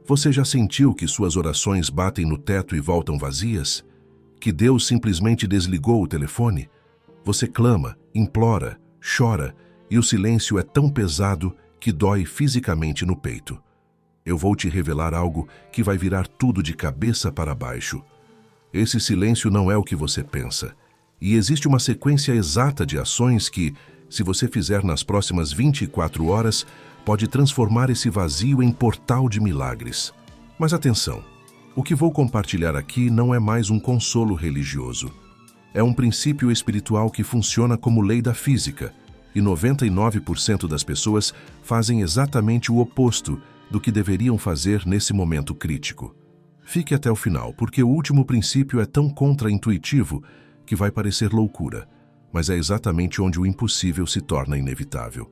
Você já sentiu que suas orações batem no teto e voltam vazias? Que Deus simplesmente desligou o telefone? Você clama, implora, chora, e o silêncio é tão pesado que dói fisicamente no peito. Eu vou te revelar algo que vai virar tudo de cabeça para baixo. Esse silêncio não é o que você pensa. E existe uma sequência exata de ações que, se você fizer nas próximas 24 horas, pode transformar esse vazio em portal de milagres. Mas atenção, o que vou compartilhar aqui não é mais um consolo religioso. É um princípio espiritual que funciona como lei da física, e 99% das pessoas fazem exatamente o oposto do que deveriam fazer nesse momento crítico. Fique até o final, porque o último princípio é tão contraintuitivo que vai parecer loucura, mas é exatamente onde o impossível se torna inevitável.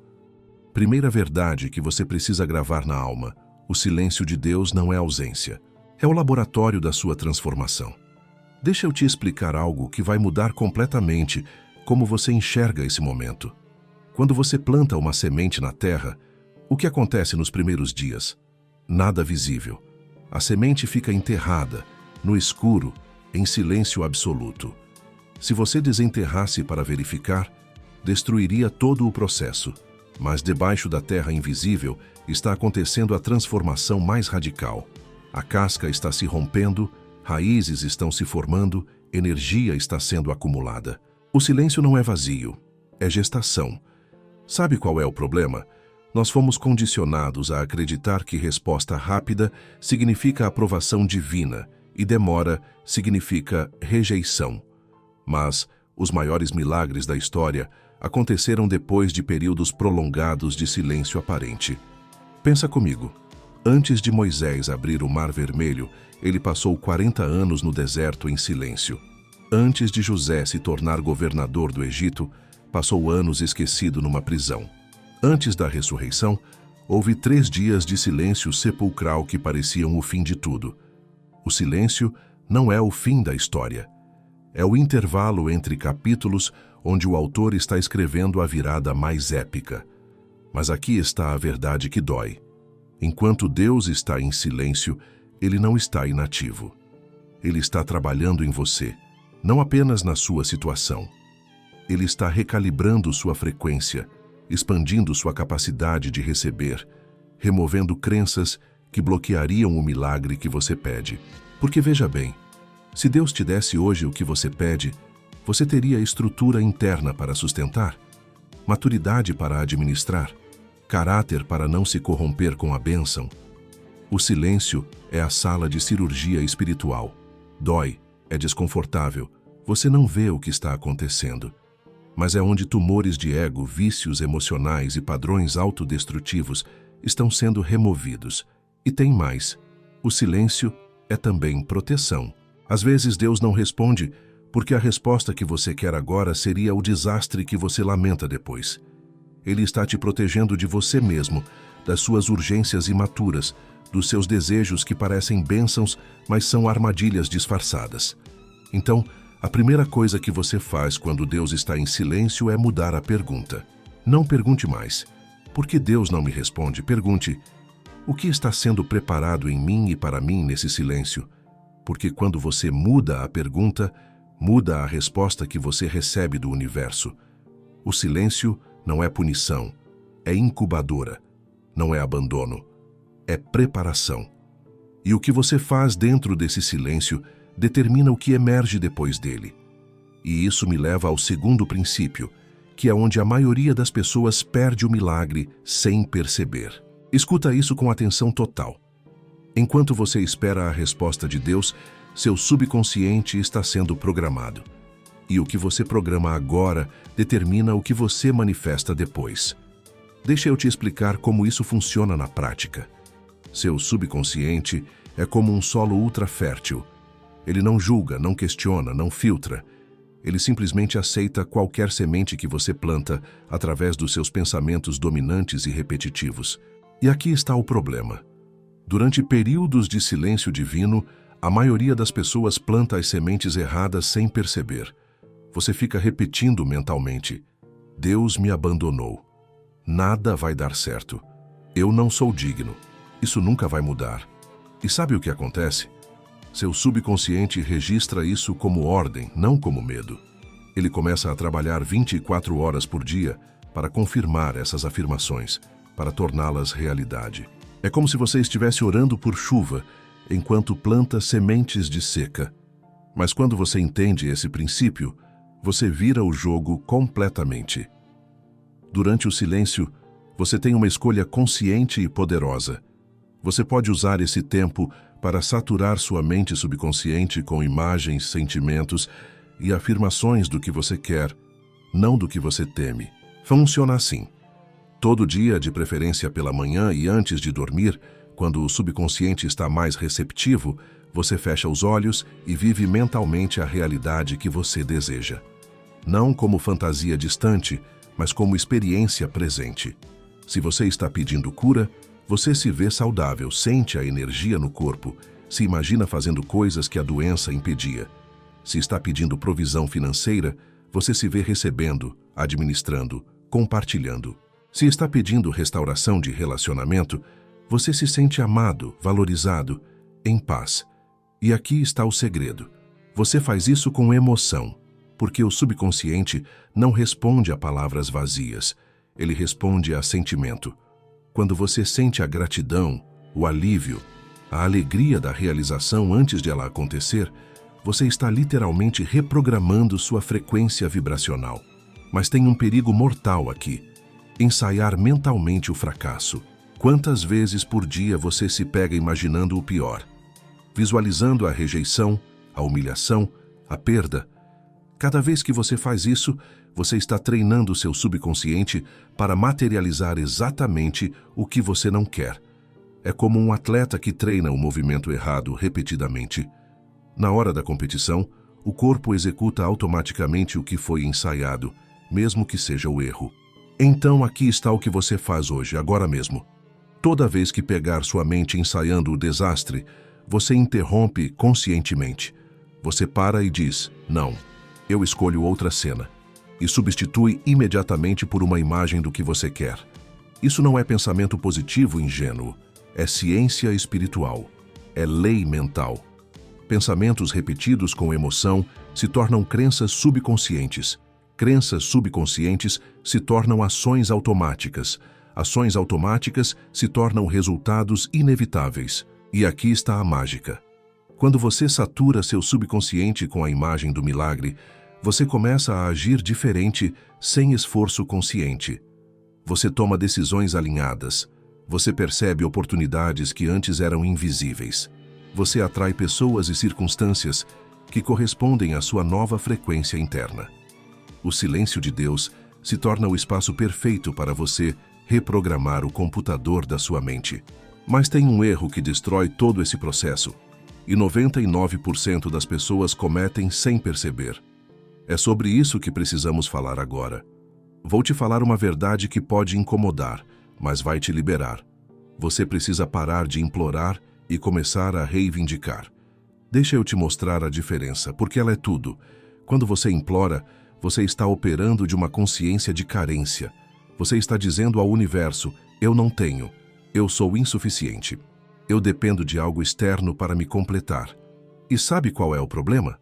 Primeira verdade que você precisa gravar na alma: o silêncio de Deus não é ausência. É o laboratório da sua transformação. Deixa eu te explicar algo que vai mudar completamente como você enxerga esse momento. Quando você planta uma semente na terra, o que acontece nos primeiros dias? Nada visível. A semente fica enterrada, no escuro, em silêncio absoluto. Se você desenterrasse para verificar, destruiria todo o processo. Mas debaixo da terra invisível está acontecendo a transformação mais radical. A casca está se rompendo, raízes estão se formando, energia está sendo acumulada. O silêncio não é vazio, é gestação. Sabe qual é o problema? Nós fomos condicionados a acreditar que resposta rápida significa aprovação divina e demora significa rejeição. Mas os maiores milagres da história aconteceram depois de períodos prolongados de silêncio aparente. Pensa comigo. Antes de Moisés abrir o Mar Vermelho, ele passou 40 anos no deserto em silêncio. Antes de José se tornar governador do Egito, passou anos esquecido numa prisão. Antes da ressurreição, houve 3 dias de silêncio sepulcral que pareciam o fim de tudo. O silêncio não é o fim da história. É o intervalo entre capítulos onde o autor está escrevendo a virada mais épica. Mas aqui está a verdade que dói. Enquanto Deus está em silêncio, Ele não está inativo. Ele está trabalhando em você, não apenas na sua situação. Ele está recalibrando sua frequência, expandindo sua capacidade de receber, removendo crenças que bloqueariam o milagre que você pede. Porque veja bem, se Deus te desse hoje o que você pede, você teria estrutura interna para sustentar, maturidade para administrar, caráter para não se corromper com a bênção. O silêncio é a sala de cirurgia espiritual. Dói, é desconfortável, você não vê o que está acontecendo. Mas é onde tumores de ego, vícios emocionais e padrões autodestrutivos estão sendo removidos. E tem mais. O silêncio é também proteção. Às vezes Deus não responde porque a resposta que você quer agora seria o desastre que você lamenta depois. Ele está te protegendo de você mesmo, das suas urgências imaturas, dos seus desejos que parecem bênçãos, mas são armadilhas disfarçadas. Então, a primeira coisa que você faz quando Deus está em silêncio é mudar a pergunta. Não pergunte mais: por que Deus não me responde? Pergunte: o que está sendo preparado em mim e para mim nesse silêncio? Porque quando você muda a pergunta, muda a resposta que você recebe do universo. O silêncio não é punição, é incubadora, não é abandono, é preparação. E o que você faz dentro desse silêncio determina o que emerge depois dele. E isso me leva ao segundo princípio, que é onde a maioria das pessoas perde o milagre sem perceber. Escuta isso com atenção total. Enquanto você espera a resposta de Deus, seu subconsciente está sendo programado. E o que você programa agora determina o que você manifesta depois. Deixa eu te explicar como isso funciona na prática. Seu subconsciente é como um solo ultra fértil. Ele não julga, não questiona, não filtra. Ele simplesmente aceita qualquer semente que você planta através dos seus pensamentos dominantes e repetitivos. E aqui está o problema. Durante períodos de silêncio divino, a maioria das pessoas planta as sementes erradas sem perceber. Você fica repetindo mentalmente: Deus me abandonou. Nada vai dar certo. Eu não sou digno. Isso nunca vai mudar. E sabe o que acontece? Seu subconsciente registra isso como ordem, não como medo. Ele começa a trabalhar 24 horas por dia para confirmar essas afirmações, para torná-las realidade. É como se você estivesse orando por chuva, enquanto planta sementes de seca. Mas quando você entende esse princípio, você vira o jogo completamente. Durante o silêncio, você tem uma escolha consciente e poderosa. Você pode usar esse tempo para saturar sua mente subconsciente com imagens, sentimentos e afirmações do que você quer, não do que você teme. Funciona assim. Todo dia, de preferência pela manhã e antes de dormir, quando o subconsciente está mais receptivo, você fecha os olhos e vive mentalmente a realidade que você deseja. Não como fantasia distante, mas como experiência presente. Se você está pedindo cura, você se vê saudável, sente a energia no corpo, se imagina fazendo coisas que a doença impedia. Se está pedindo provisão financeira, você se vê recebendo, administrando, compartilhando. Se está pedindo restauração de relacionamento, você se sente amado, valorizado, em paz. E aqui está o segredo. Você faz isso com emoção, porque o subconsciente não responde a palavras vazias, ele responde a sentimento. Quando você sente a gratidão, o alívio, a alegria da realização antes de ela acontecer, você está literalmente reprogramando sua frequência vibracional. Mas tem um perigo mortal aqui: ensaiar mentalmente o fracasso. Quantas vezes por dia você se pega imaginando o pior? Visualizando a rejeição, a humilhação, a perda? Cada vez que você faz isso, você está treinando seu subconsciente para materializar exatamente o que você não quer. É como um atleta que treina o movimento errado repetidamente. Na hora da competição, o corpo executa automaticamente o que foi ensaiado, mesmo que seja o erro. Então aqui está o que você faz hoje, agora mesmo. Toda vez que pegar sua mente ensaiando o desastre, você interrompe conscientemente. Você para e diz: não, eu escolho outra cena. E substitui imediatamente por uma imagem do que você quer. Isso não é pensamento positivo ingênuo, é ciência espiritual, é lei mental. Pensamentos repetidos com emoção se tornam crenças subconscientes. Crenças subconscientes se tornam ações automáticas. Ações automáticas se tornam resultados inevitáveis. E aqui está a mágica. Quando você satura seu subconsciente com a imagem do milagre, você começa a agir diferente sem esforço consciente. Você toma decisões alinhadas. Você percebe oportunidades que antes eram invisíveis. Você atrai pessoas e circunstâncias que correspondem à sua nova frequência interna. O silêncio de Deus se torna o espaço perfeito para você reprogramar o computador da sua mente. Mas tem um erro que destrói todo esse processo, e 99% das pessoas cometem sem perceber. É sobre isso que precisamos falar agora. Vou te falar uma verdade que pode incomodar, mas vai te liberar. Você precisa parar de implorar e começar a reivindicar. Deixa eu te mostrar a diferença, porque ela é tudo. Quando você implora, você está operando de uma consciência de carência. Você está dizendo ao universo: eu não tenho, eu sou insuficiente. Eu dependo de algo externo para me completar. E sabe qual é o problema?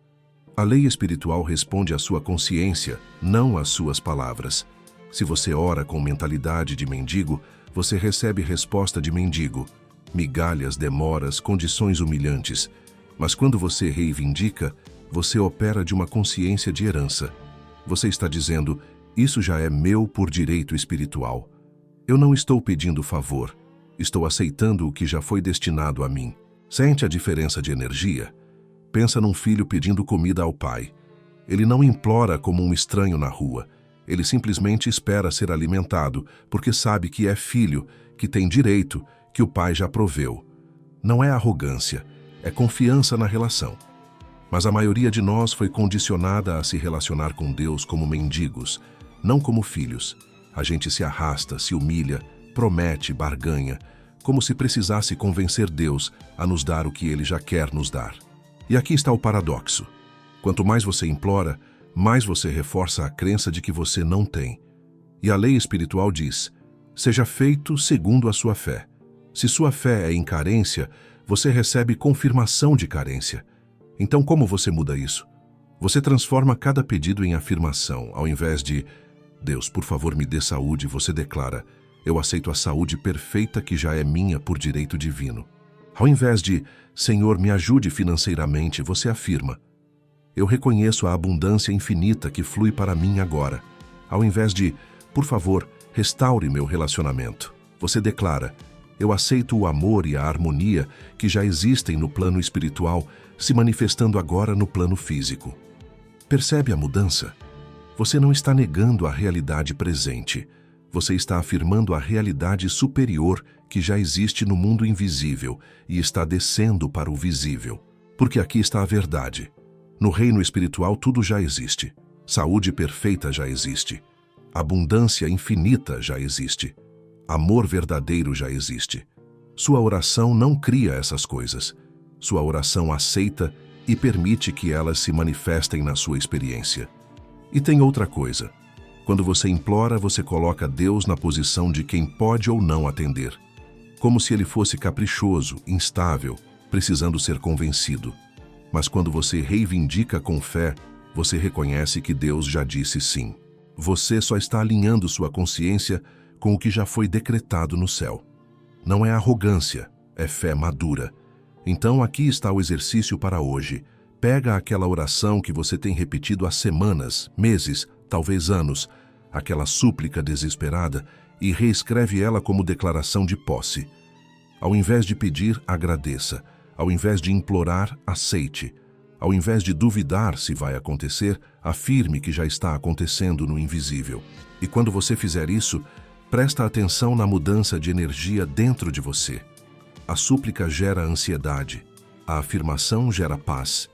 A lei espiritual responde à sua consciência, não às suas palavras. Se você ora com mentalidade de mendigo, você recebe resposta de mendigo. Migalhas, demoras, condições humilhantes. Mas quando você reivindica, você opera de uma consciência de herança. Você está dizendo: isso já é meu por direito espiritual. Eu não estou pedindo favor. Estou aceitando o que já foi destinado a mim. Sente a diferença de energia? Pensa num filho pedindo comida ao pai. Ele não implora como um estranho na rua. Ele simplesmente espera ser alimentado, porque sabe que é filho, que tem direito, que o pai já proveu. Não é arrogância, é confiança na relação. Mas a maioria de nós foi condicionada a se relacionar com Deus como mendigos, não como filhos. A gente se arrasta, se humilha, promete, barganha, como se precisasse convencer Deus a nos dar o que Ele já quer nos dar. E aqui está o paradoxo. Quanto mais você implora, mais você reforça a crença de que você não tem. E a lei espiritual diz: seja feito segundo a sua fé. Se sua fé é em carência, você recebe confirmação de carência. Então, como você muda isso? Você transforma cada pedido em afirmação. Ao invés de Deus, por favor, me dê saúde, você declara: eu aceito a saúde perfeita que já é minha por direito divino. Ao invés de Senhor, me ajude financeiramente, você afirma: eu reconheço a abundância infinita que flui para mim agora. Ao invés de por favor, restaure meu relacionamento, você declara: eu aceito o amor e a harmonia que já existem no plano espiritual, se manifestando agora no plano físico. Percebe a mudança? Você não está negando a realidade presente. Você está afirmando a realidade superior que já existe no mundo invisível e está descendo para o visível. Porque aqui está a verdade. No reino espiritual tudo já existe. Saúde perfeita já existe. Abundância infinita já existe. Amor verdadeiro já existe. Sua oração não cria essas coisas. Sua oração aceita e permite que elas se manifestem na sua experiência. E tem outra coisa. Quando você implora, você coloca Deus na posição de quem pode ou não atender. Como se ele fosse caprichoso, instável, precisando ser convencido. Mas quando você reivindica com fé, você reconhece que Deus já disse sim. Você só está alinhando sua consciência com o que já foi decretado no céu. Não é arrogância, é fé madura. Então aqui está o exercício para hoje. Pega aquela oração que você tem repetido há semanas, meses, talvez anos, aquela súplica desesperada, e reescreve ela como declaração de posse. Ao invés de pedir, agradeça. Ao invés de implorar, aceite. Ao invés de duvidar se vai acontecer, afirme que já está acontecendo no invisível. E quando você fizer isso, presta atenção na mudança de energia dentro de você. A súplica gera ansiedade, a afirmação gera paz.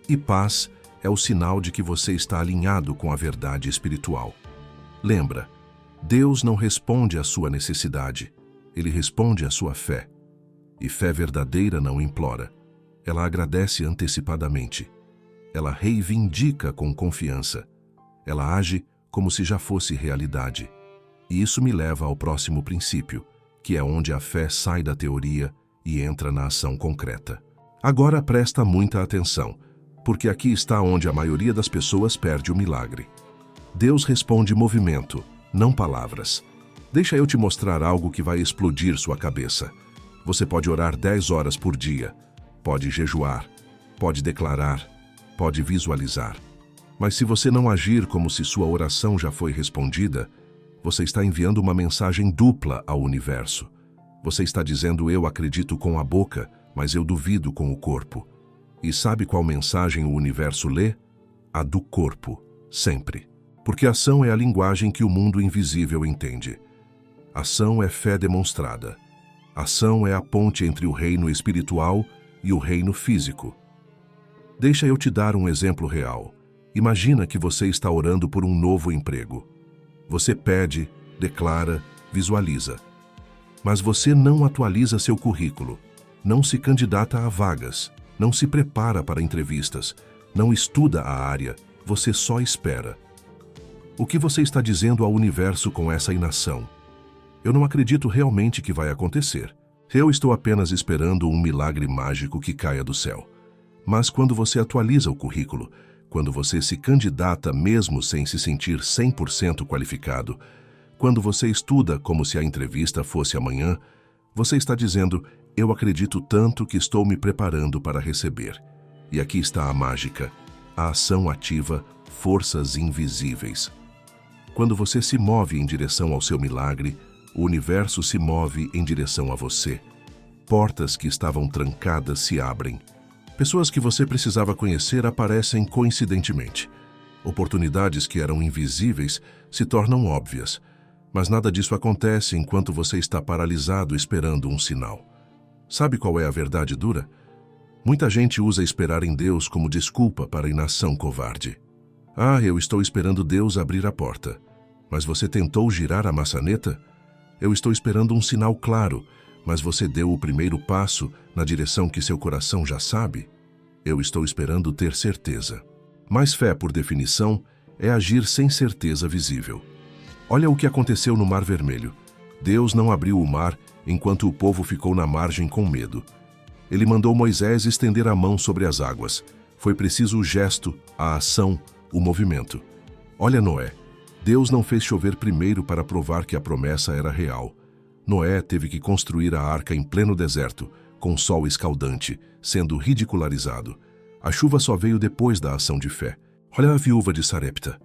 E paz é o sinal de que você está alinhado com a verdade espiritual. Lembra, Deus não responde à sua necessidade, Ele responde à sua fé. E fé verdadeira não implora, ela agradece antecipadamente. Ela reivindica com confiança. Ela age como se já fosse realidade. E isso me leva ao próximo princípio, que é onde a fé sai da teoria e entra na ação concreta. Agora presta muita atenção, porque aqui está onde a maioria das pessoas perde o milagre. Deus responde movimento, não palavras. Deixa eu te mostrar algo que vai explodir sua cabeça. Você pode orar 10 horas por dia, pode jejuar, pode declarar, pode visualizar. Mas se você não agir como se sua oração já foi respondida, você está enviando uma mensagem dupla ao universo. Você está dizendo: eu acredito com a boca, mas eu duvido com o corpo. E sabe qual mensagem o universo lê? A do corpo, sempre. Porque ação é a linguagem que o mundo invisível entende. Ação é fé demonstrada. Ação é a ponte entre o reino espiritual e o reino físico. Deixa eu te dar um exemplo real. Imagina que você está orando por um novo emprego. Você pede, declara, visualiza. Mas você não atualiza seu currículo, não se candidata a vagas, não se prepara para entrevistas, não estuda a área, você só espera. O que você está dizendo ao universo com essa inação? Eu não acredito realmente que vai acontecer. Eu estou apenas esperando um milagre mágico que caia do céu. Mas quando você atualiza o currículo, quando você se candidata mesmo sem se sentir 100% qualificado, quando você estuda como se a entrevista fosse amanhã, você está dizendo: eu acredito tanto que estou me preparando para receber. E aqui está a mágica. A ação ativa forças invisíveis. Quando você se move em direção ao seu milagre, o universo se move em direção a você. Portas que estavam trancadas se abrem. Pessoas que você precisava conhecer aparecem coincidentemente. Oportunidades que eram invisíveis se tornam óbvias. Mas nada disso acontece enquanto você está paralisado esperando um sinal. Sabe qual é a verdade dura? Muita gente usa esperar em Deus como desculpa para a inação covarde. Ah, eu estou esperando Deus abrir a porta. Mas você tentou girar a maçaneta? Eu estou esperando um sinal claro, mas você deu o primeiro passo na direção que seu coração já sabe? Eu estou esperando ter certeza. Mas fé, por definição, é agir sem certeza visível. Olha o que aconteceu no Mar Vermelho. Deus não abriu o mar enquanto o povo ficou na margem com medo. Ele mandou Moisés estender a mão sobre as águas. Foi preciso o gesto, a ação, o movimento. Olha Noé. Deus não fez chover primeiro para provar que a promessa era real. Noé teve que construir a arca em pleno deserto, com sol escaldante, sendo ridicularizado. A chuva só veio depois da ação de fé. Olha a viúva de Sarepta.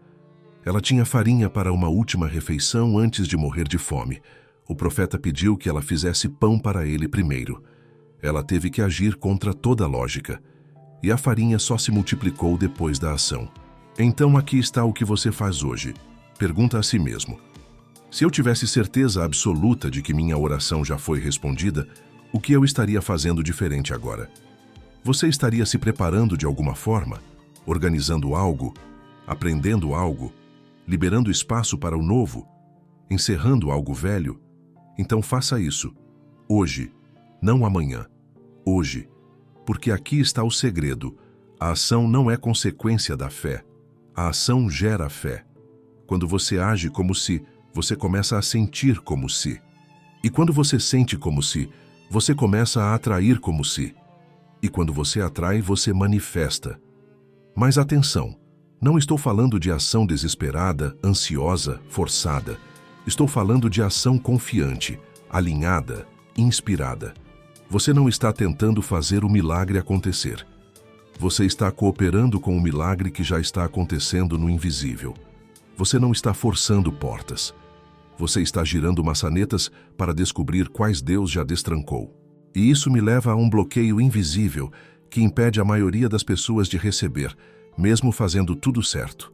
Ela tinha farinha para uma última refeição antes de morrer de fome. O profeta pediu que ela fizesse pão para ele primeiro. Ela teve que agir contra toda a lógica. E a farinha só se multiplicou depois da ação. Então aqui está o que você faz hoje. Pergunta a si mesmo. Se eu tivesse certeza absoluta de que minha oração já foi respondida, o que eu estaria fazendo diferente agora? Você estaria se preparando de alguma forma? Organizando algo? Aprendendo algo? Liberando espaço para o novo? Encerrando algo velho? Então faça isso. Hoje. Não amanhã. Hoje. Porque aqui está o segredo. A ação não é consequência da fé. A ação gera fé. Quando você age como se, você começa a sentir como se. E quando você sente como se, você começa a atrair como se. E quando você atrai, você manifesta. Mas atenção, não estou falando de ação desesperada, ansiosa, forçada. Estou falando de ação confiante, alinhada, inspirada. Você não está tentando fazer o milagre acontecer. Você está cooperando com o milagre que já está acontecendo no invisível. Você não está forçando portas. Você está girando maçanetas para descobrir quais Deus já destrancou. E isso me leva a um bloqueio invisível que impede a maioria das pessoas de receber, mesmo fazendo tudo certo.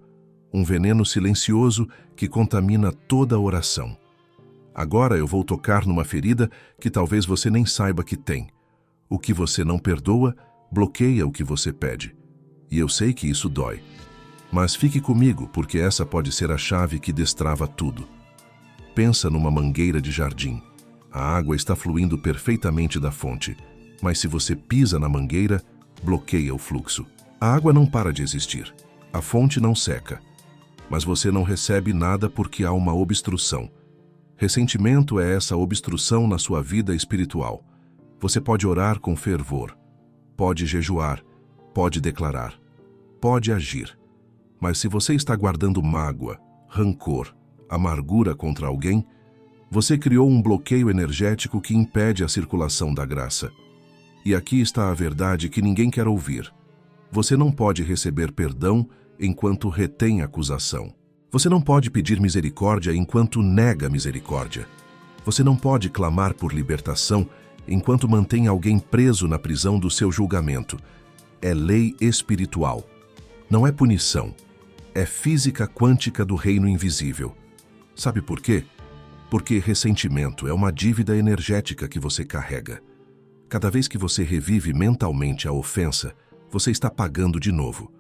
Um veneno silencioso que contamina toda a oração. Agora eu vou tocar numa ferida que talvez você nem saiba que tem. O que você não perdoa, bloqueia o que você pede. E eu sei que isso dói. Mas fique comigo, porque essa pode ser a chave que destrava tudo. Pensa numa mangueira de jardim. A água está fluindo perfeitamente da fonte, mas se você pisa na mangueira, bloqueia o fluxo. A água não para de existir. A fonte não seca. Mas você não recebe nada porque há uma obstrução. Ressentimento é essa obstrução na sua vida espiritual. Você pode orar com fervor, pode jejuar, pode declarar, pode agir. Mas se você está guardando mágoa, rancor, amargura contra alguém, você criou um bloqueio energético que impede a circulação da graça. E aqui está a verdade que ninguém quer ouvir. Você não pode receber perdão enquanto retém acusação. Você não pode pedir misericórdia enquanto nega misericórdia. Você não pode clamar por libertação enquanto mantém alguém preso na prisão do seu julgamento. É lei espiritual. Não é punição. É física quântica do reino invisível. Sabe por quê? Porque ressentimento é uma dívida energética que você carrega. Cada vez que você revive mentalmente a ofensa, você está pagando de novo.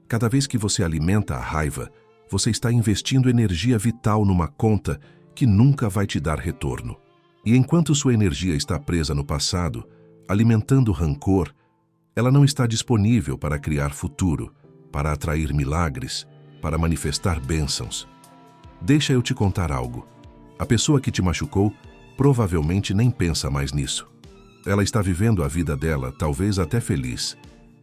Cada vez que você alimenta a raiva, você está investindo energia vital numa conta que nunca vai te dar retorno. E enquanto sua energia está presa no passado, alimentando rancor, ela não está disponível para criar futuro, para atrair milagres, para manifestar bênçãos. Deixa eu te contar algo. A pessoa que te machucou provavelmente nem pensa mais nisso. Ela está vivendo a vida dela, talvez até feliz,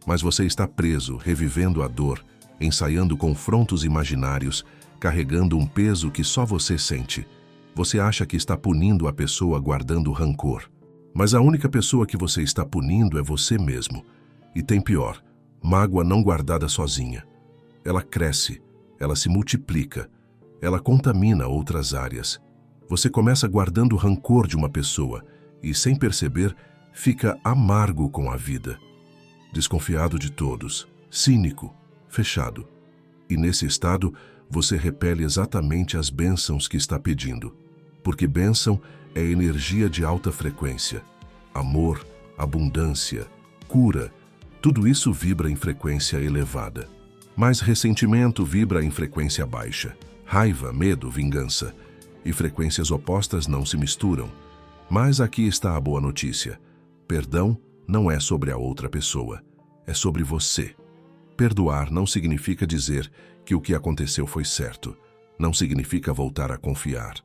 mas você está preso, revivendo a dor, ensaiando confrontos imaginários, carregando um peso que só você sente. Você acha que está punindo a pessoa guardando rancor. Mas a única pessoa que você está punindo é você mesmo. E tem pior, mágoa não guardada sozinha. Ela cresce, ela se multiplica, ela contamina outras áreas. Você começa guardando rancor de uma pessoa e, sem perceber, fica amargo com a vida. Desconfiado de todos, cínico, fechado. E nesse estado, você repele exatamente as bênçãos que está pedindo. Porque bênção é energia de alta frequência. Amor, abundância, cura, tudo isso vibra em frequência elevada. Mas ressentimento vibra em frequência baixa. Raiva, medo, vingança. E frequências opostas não se misturam. Mas aqui está a boa notícia. Perdão não é sobre a outra pessoa, é sobre você. Perdoar não significa dizer que o que aconteceu foi certo. Não significa voltar a confiar.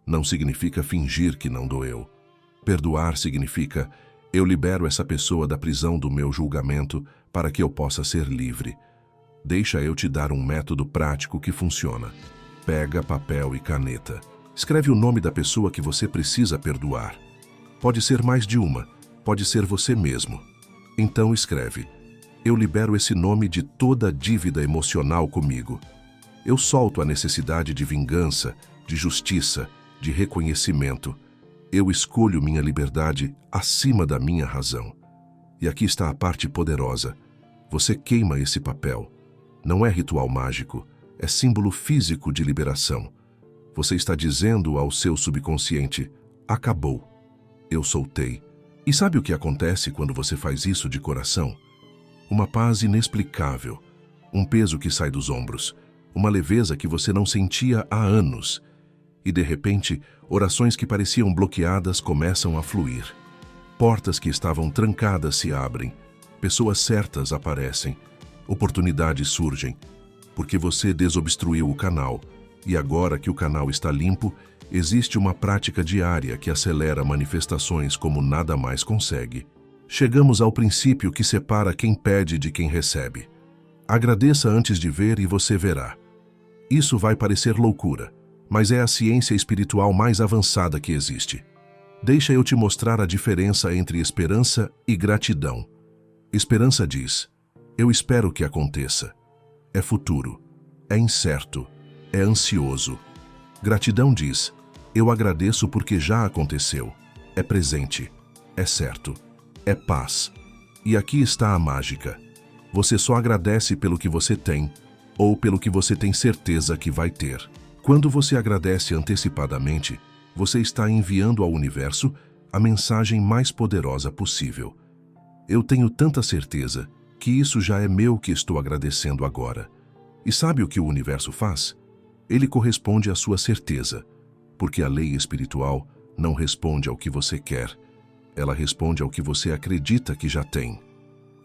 Não significa fingir que não doeu. Perdoar significa Eu libero essa pessoa da prisão do meu julgamento para que eu possa ser livre. Deixa eu te dar um método prático que funciona. Pega papel e caneta. Escreve o nome da pessoa que você precisa perdoar. Pode ser mais de uma, pode ser você mesmo. Então escreve: eu libero esse nome de toda dívida emocional comigo. Eu solto a necessidade de vingança, de justiça, de reconhecimento. Eu escolho minha liberdade acima da minha razão. E aqui está a parte poderosa. Você queima esse papel. Não é ritual mágico, é símbolo físico de liberação. Você está dizendo ao seu subconsciente: acabou. Eu soltei. E sabe o que acontece quando você faz isso de coração? Uma paz inexplicável, um peso que sai dos ombros, uma leveza que você não sentia há anos. E de repente, orações que pareciam bloqueadas começam a fluir. Portas que estavam trancadas se abrem, pessoas certas aparecem, oportunidades surgem, porque você desobstruiu o canal, e agora que o canal está limpo, existe uma prática diária que acelera manifestações como nada mais consegue. Chegamos ao princípio que separa quem pede de quem recebe. Agradeça antes de ver e você verá. Isso vai parecer loucura, mas é a ciência espiritual mais avançada que existe. Deixa eu te mostrar a diferença entre esperança e gratidão. Esperança diz: eu espero que aconteça. É futuro, é incerto, é ansioso. Gratidão diz: eu agradeço porque já aconteceu. É presente, é certo, é paz. E aqui está a mágica. Você só agradece pelo que você tem ou pelo que você tem certeza que vai ter. Quando você agradece antecipadamente, você está enviando ao universo a mensagem mais poderosa possível. Eu tenho tanta certeza que isso já é meu que estou agradecendo agora. E sabe o que o universo faz? Ele corresponde à sua certeza, porque a lei espiritual não responde ao que você quer, ela responde ao que você acredita que já tem.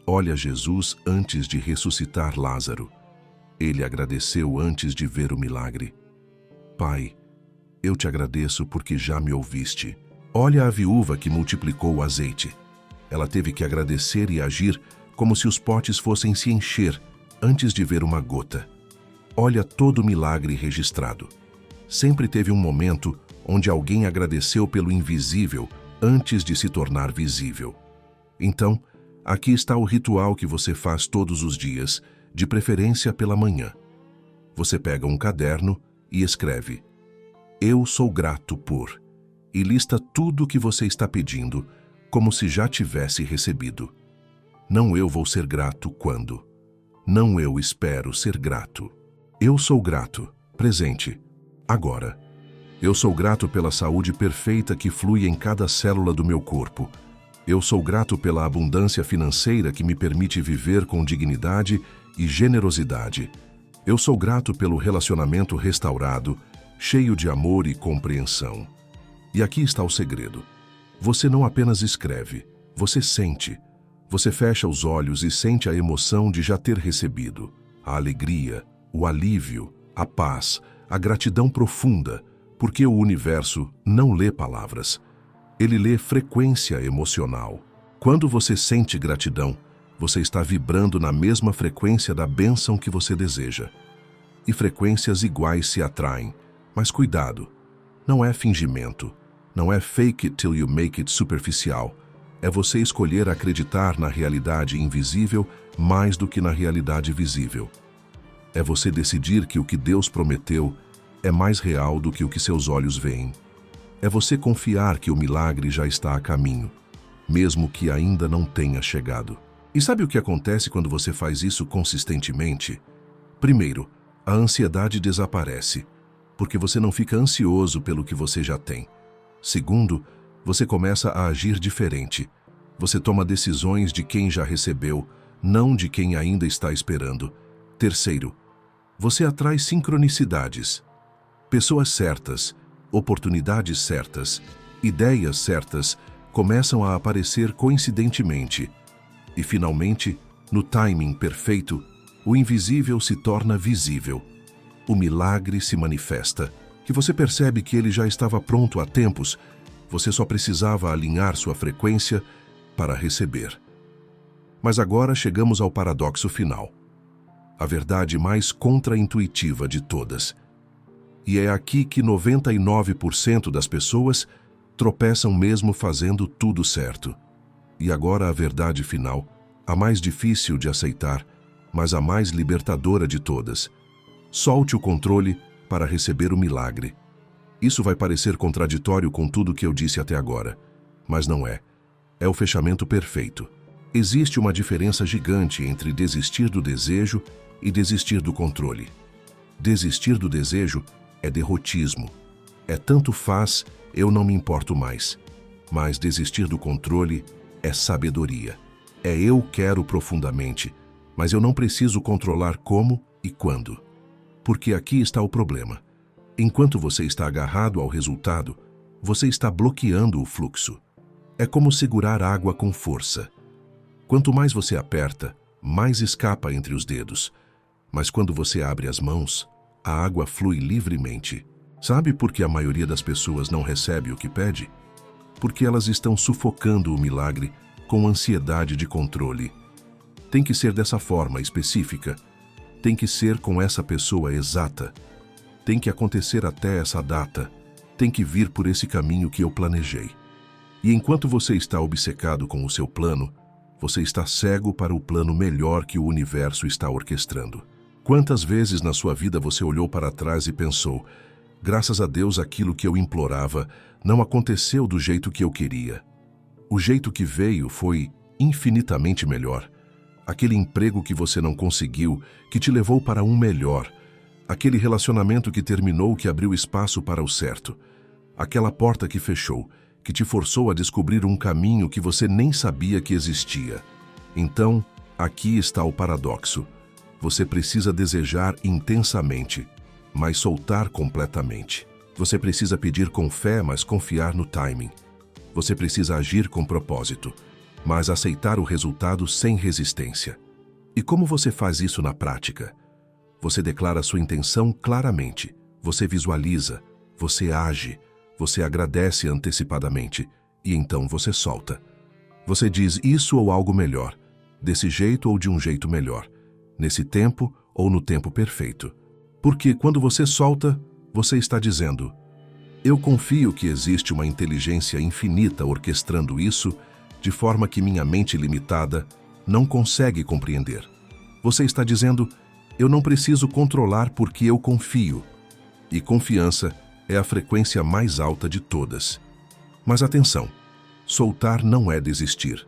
Olha Jesus antes de ressuscitar Lázaro. Ele agradeceu antes de ver o milagre. Pai, eu te agradeço porque já me ouviste. Olha a viúva que multiplicou o azeite. Ela teve que agradecer e agir como se os potes fossem se encher antes de ver uma gota. Olha todo o milagre registrado. Sempre teve um momento onde alguém agradeceu pelo invisível antes de se tornar visível. Então, aqui está o ritual que você faz todos os dias, de preferência pela manhã. Você pega um caderno e escreve: eu sou grato por, e lista tudo o que você está pedindo, como se já tivesse recebido. Não eu vou ser grato quando. Não eu espero ser grato. Eu sou grato, presente, agora. Eu sou grato pela saúde perfeita que flui em cada célula do meu corpo. Eu sou grato pela abundância financeira que me permite viver com dignidade e generosidade. Eu sou grato pelo relacionamento restaurado, cheio de amor e compreensão. E aqui está o segredo. Você não apenas escreve, você sente. Você fecha os olhos e sente a emoção de já ter recebido. A alegria, o alívio, a paz, a gratidão profunda, porque o universo não lê palavras. Ele lê frequência emocional. Quando você sente gratidão, você está vibrando na mesma frequência da bênção que você deseja. E frequências iguais se atraem. Mas cuidado, não é fingimento, não é fake it till you make it superficial. É você escolher acreditar na realidade invisível mais do que na realidade visível. É você decidir que o que Deus prometeu é mais real do que o que seus olhos veem. É você confiar que o milagre já está a caminho, mesmo que ainda não tenha chegado. E sabe o que acontece quando você faz isso consistentemente? Primeiro, a ansiedade desaparece, porque você não fica ansioso pelo que você já tem. Segundo, você começa a agir diferente. Você toma decisões de quem já recebeu, não de quem ainda está esperando. Terceiro, você atrai sincronicidades. Pessoas certas, oportunidades certas, ideias certas começam a aparecer coincidentemente. E finalmente, no timing perfeito, o invisível se torna visível. O milagre se manifesta, que você percebe que ele já estava pronto há tempos. Você só precisava alinhar sua frequência para receber. Mas agora chegamos ao paradoxo final, a verdade mais contraintuitiva de todas. E é aqui que 99% das pessoas tropeçam mesmo fazendo tudo certo. E agora a verdade final, a mais difícil de aceitar, mas a mais libertadora de todas. Solte o controle para receber o milagre. Isso vai parecer contraditório com tudo que eu disse até agora, mas não é. É o fechamento perfeito. Existe uma diferença gigante entre desistir do desejo e desistir do controle. Desistir do desejo é derrotismo. É tanto faz, eu não me importo mais. Mas desistir do controle é sabedoria. É eu quero profundamente, mas eu não preciso controlar como e quando. Porque aqui está o problema. Enquanto você está agarrado ao resultado, você está bloqueando o fluxo. É como segurar água com força. Quanto mais você aperta, mais escapa entre os dedos. Mas quando você abre as mãos, a água flui livremente. Sabe por que a maioria das pessoas não recebe o que pede? Porque elas estão sufocando o milagre com ansiedade de controle. Tem que ser dessa forma específica. Tem que ser com essa pessoa exata. Tem que acontecer até essa data. Tem que vir por esse caminho que eu planejei. E enquanto você está obcecado com o seu plano, você está cego para o plano melhor que o universo está orquestrando. Quantas vezes na sua vida você olhou para trás e pensou: graças a Deus aquilo que eu implorava não aconteceu do jeito que eu queria. O jeito que veio foi infinitamente melhor. Aquele emprego que você não conseguiu, que te levou para um melhor. Aquele relacionamento que terminou, que abriu espaço para o certo. Aquela porta que fechou, que te forçou a descobrir um caminho que você nem sabia que existia. Então, aqui está o paradoxo. Você precisa desejar intensamente, mas soltar completamente. Você precisa pedir com fé, mas confiar no timing. Você precisa agir com propósito, mas aceitar o resultado sem resistência. E como você faz isso na prática? Você declara sua intenção claramente, você visualiza, você age, você agradece antecipadamente e então você solta. Você diz isso ou algo melhor, desse jeito ou de um jeito melhor, nesse tempo ou no tempo perfeito. Porque quando você solta, você está dizendo: eu confio que existe uma inteligência infinita orquestrando isso de forma que minha mente limitada não consegue compreender. Você está dizendo: eu não preciso controlar porque eu confio. E confiança é a frequência mais alta de todas. Mas atenção, soltar não é desistir.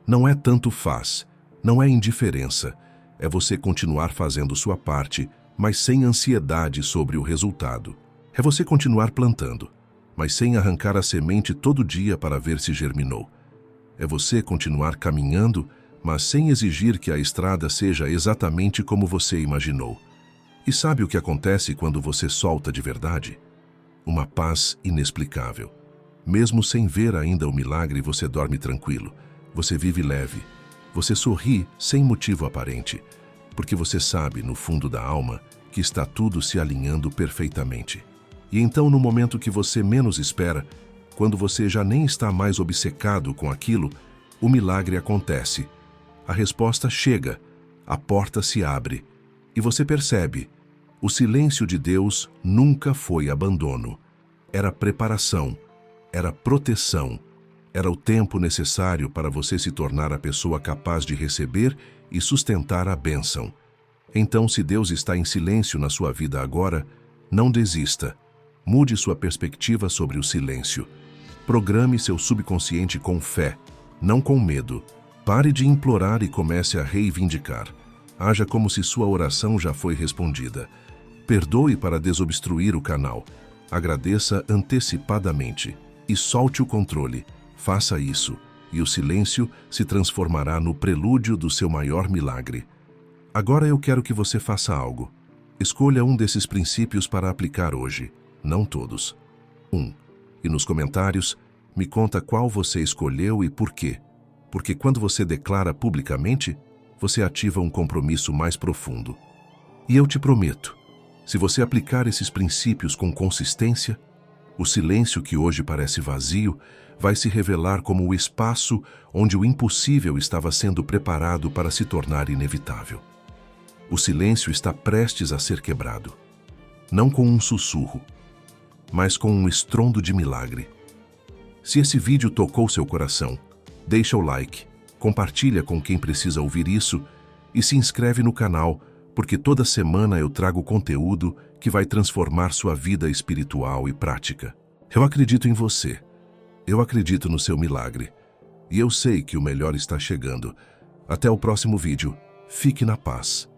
Não é tanto faz, não é indiferença. É você continuar fazendo sua parte, mas sem ansiedade sobre o resultado. É você continuar plantando, mas sem arrancar a semente todo dia para ver se germinou. É você continuar caminhando, mas sem exigir que a estrada seja exatamente como você imaginou. E sabe o que acontece quando você solta de verdade? Uma paz inexplicável. Mesmo sem ver ainda o milagre, você dorme tranquilo. Você vive leve. Você sorri sem motivo aparente, porque você sabe, no fundo da alma, que está tudo se alinhando perfeitamente. E então, no momento que você menos espera, quando você já nem está mais obcecado com aquilo, o milagre acontece. A resposta chega, a porta se abre, e você percebe: o silêncio de Deus nunca foi abandono. Era preparação, era proteção, era o tempo necessário para você se tornar a pessoa capaz de receber e sustentar a bênção. Então, se Deus está em silêncio na sua vida agora, não desista. Mude sua perspectiva sobre o silêncio. Programe seu subconsciente com fé, não com medo. Pare de implorar e comece a reivindicar. Haja como se sua oração já foi respondida. Perdoe para desobstruir o canal. Agradeça antecipadamente e solte o controle. Faça isso, e o silêncio se transformará no prelúdio do seu maior milagre. Agora eu quero que você faça algo. Escolha um desses princípios para aplicar hoje, não todos. 1. E nos comentários, me conta qual você escolheu e por quê. Porque quando você declara publicamente, você ativa um compromisso mais profundo. E eu te prometo, se você aplicar esses princípios com consistência, o silêncio que hoje parece vazio vai se revelar como o espaço onde o impossível estava sendo preparado para se tornar inevitável. O silêncio está prestes a ser quebrado, não com um sussurro, mas com um estrondo de milagre. Se esse vídeo tocou seu coração, deixa o like, compartilha com quem precisa ouvir isso e se inscreve no canal, porque toda semana eu trago conteúdo que vai transformar sua vida espiritual e prática. Eu acredito em você. Eu acredito no seu milagre. E eu sei que o melhor está chegando. Até o próximo vídeo. Fique na paz.